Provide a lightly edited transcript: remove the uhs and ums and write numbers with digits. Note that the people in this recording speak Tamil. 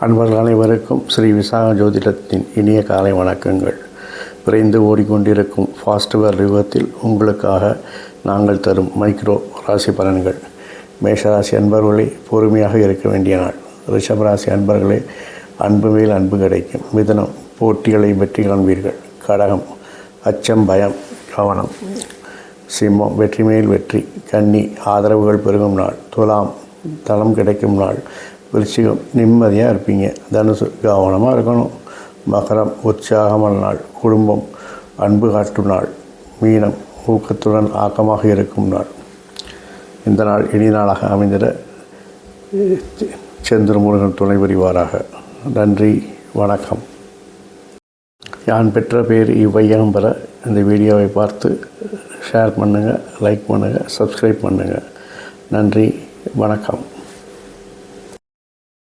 அன்பர்கள் அனைவருக்கும் ஸ்ரீ விசாக ஜோதிடத்தின் இனிய காலை வணக்கங்கள். விரைந்து ஓடிக்கொண்டிருக்கும் ஃபாஸ்ட்வேர் யுகத்தில் உங்களுக்காக நாங்கள் தரும் மைக்ரோ ராசி பலன்கள். மேஷராசி அன்பர்களே, பொறுமையாக இருக்க வேண்டிய நாள். ரிஷபராசி அன்பர்களே, அன்பு மேல் அன்பு கிடைக்கும். மிதுனம், போட்டிகளை வெற்றி காண்பீர்கள். கடகம், அச்சம் பயம் கவனம். சிம்மம், வெற்றி மேல் வெற்றி. கன்னி, ஆதரவுகள் பெருகும் நாள். துலாம், தளம் கிடைக்கும் நாள். விருச்சிகம், நிம்மதியாக இருப்பீங்க. தனுசு, கவனமாக இருக்கணும். மகரம், உற்சாகமான நாள். குடும்பம், அன்பு காட்டும் நாள். மீனம், ஊக்கத்துடன் ஆக்கமாக இருக்கும் நாள். இந்த நாள் இனி நாளாக அமைந்திட சந்திரமுருகன் துணை புரிவாராக. நன்றி, வணக்கம். யான் பெற்ற பேர் இவ்வையகம் பெற இந்த வீடியோவை பார்த்து ஷேர் பண்ணுங்கள், லைக் பண்ணுங்கள், சப்ஸ்கிரைப் பண்ணுங்கள். நன்றி, வணக்கம்.